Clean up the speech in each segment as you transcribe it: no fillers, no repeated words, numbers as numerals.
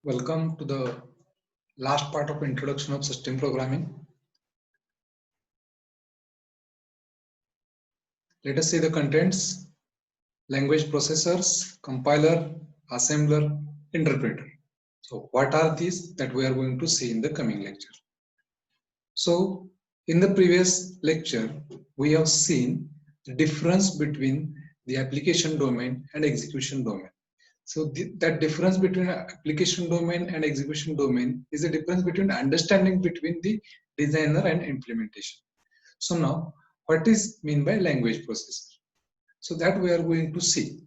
Welcome to the last part of introduction of system programming. Let us see the contents: language processors, compiler, assembler, interpreter. So what are these that we are going to see in the coming lecture? So in the previous lecture, we have seen the difference between the application domain and execution domain. So that difference between application domain and execution domain is the difference between understanding between the designer and implementation. So now, what is mean by language processor? So that we are going to see.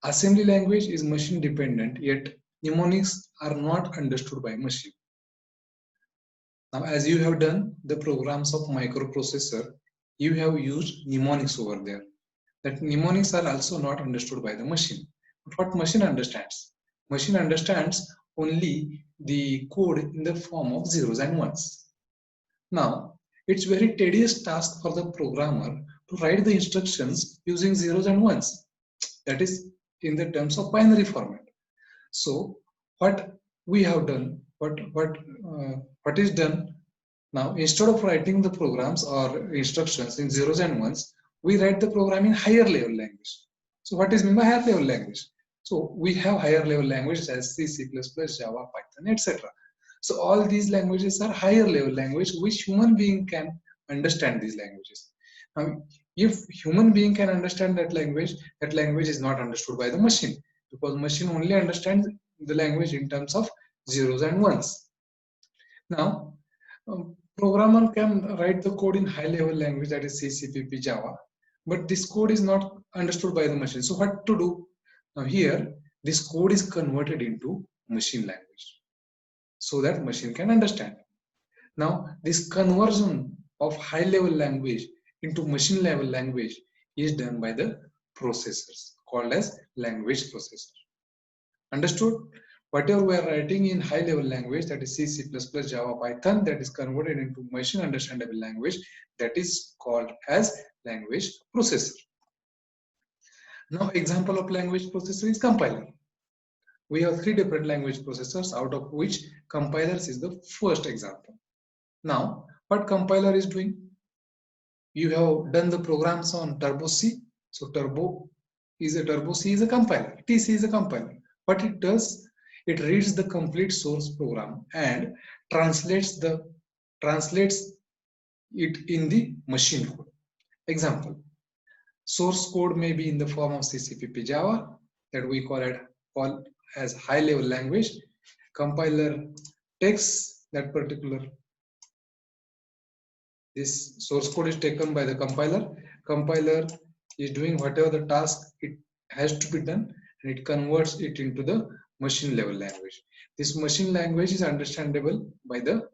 Assembly language is machine dependent, yet mnemonics are not understood by machine. Now, as you have done the programs of microprocessor, you have used mnemonics over there. That mnemonics are also not understood by the machine. But what machine understands? Machine understands only the code in the form of zeros and ones. Now, it's very tedious task for the programmer to write the instructions using zeros and ones. That is in the terms of binary format. So, what we have done, what is done now, instead of writing the programs or instructions in zeros and ones, we write the program in higher level language. So what is meant by higher level language? So we have higher level languages as C, C++, Java, Python, etc. So all these languages are higher level language which human being can understand these languages. Now, if human being can understand that language is not understood by the machine, because machine only understands the language in terms of zeros and ones. Now, programmer can write the code in high level language, that is C, C++, Java, but this code is not understood by the machine. So what to do? Now here, this code is converted into machine language so that machine can understand. Now, this conversion of high level language into machine level language is done by the processors called as language processor. Understood? Whatever we are writing in high level language, that is C, C++, Java, Python, that is converted into machine understandable language, that is called as language processor. Now, example of language processor is compiler. We have three different language processors, out of which compilers is the first example. Now, what compiler is doing? You have done the programs on Turbo C. So Turbo C is a compiler. TC is a compiler. What it does, it reads the complete source program and translates it in the machine code. Example, source code may be in the form of CCPP Java, that we call as high level language. Compiler takes that particular, this source code is taken by the compiler. Compiler is doing whatever the task it has to be done, and it converts it into the machine level language. This machine language is understandable by the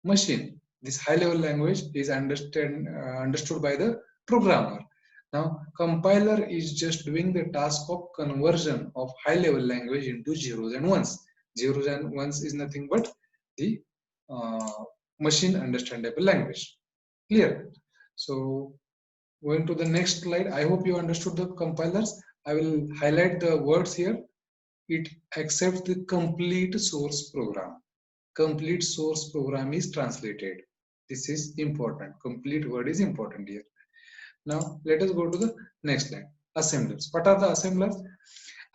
machine. This high level language is understood by the programmer. Now, compiler is just doing the task of conversion of high level language into zeros and ones. Zeros and ones is nothing but the machine understandable language. Clear? So, going to the next slide. I hope you understood the compilers. I will highlight the words here. It accepts the complete source program. Complete source program is translated. This is important. Complete word is important here. Now let us go to the next slide. Assemblers. What are the assemblers?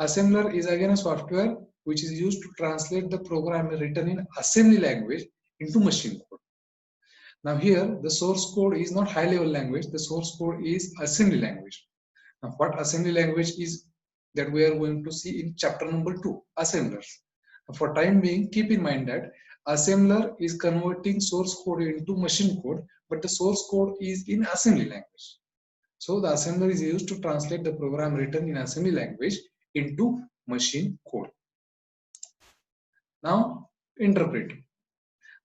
Assembler is again a software which is used to translate the program written in assembly language into machine code. Now here the source code is not high level language, the source code is assembly language. Now what assembly language is, that we are going to see in chapter number 2, assemblers. For time being, keep in mind that assembler is converting source code into machine code, but the source code is in assembly language. So the assembler is used to translate the program written in assembly language into machine code. Now, interpreting.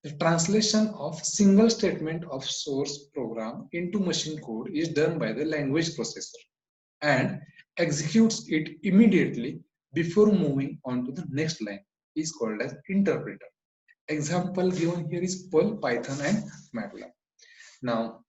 The translation of single statement of source program into machine code is done by the language processor and executes it immediately before moving on to the next line is called as interpreter. Example given here is Perl, Python and MATLAB. Now,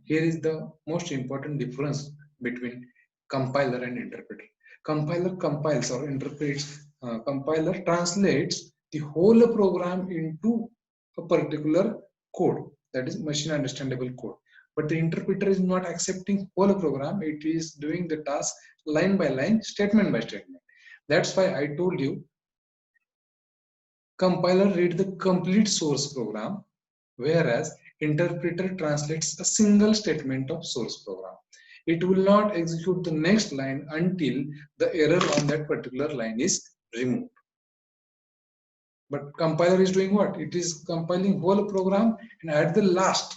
here is the most important difference between compiler and interpreter. Compiler compiles or interprets, compiler translates the whole program into a particular code, that is machine understandable code. But the interpreter is not accepting whole program, it is doing the task line by line, statement by statement. That's why I told you compiler read the complete source program, whereas interpreter translates a single statement of source program. It will not execute the next line until the error on that particular line is removed. But compiler is doing what? It is compiling whole program, and at the last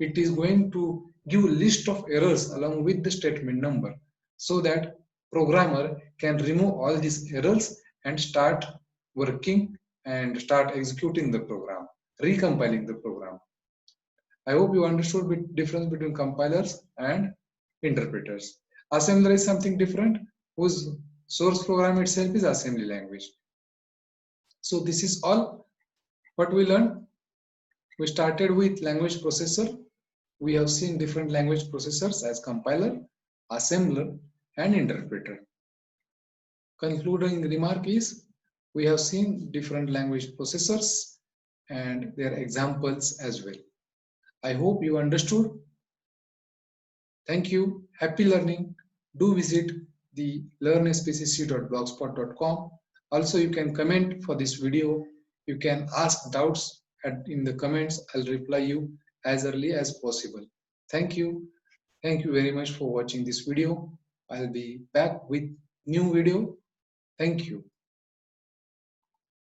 it is going to give a list of errors along with the statement number, so that programmer can remove all these errors and start working and start executing the program, recompiling the program. I hope you understood the difference between compilers and interpreters. Assembler is something different, whose source program itself is assembly language. So this is all what we learned. We started with language processor. We have seen different language processors as compiler, assembler, and interpreter. Concluding remark is, we have seen different language processors and their examples as well. I hope you understood. Thank you. Happy learning. Do visit the learnspcc.blogspot.com. Also, you can comment for this video. You can ask doubts in the comments. I'll reply you as early as possible. Thank you. Thank you very much for watching this video. I'll be back with new video. Thank you.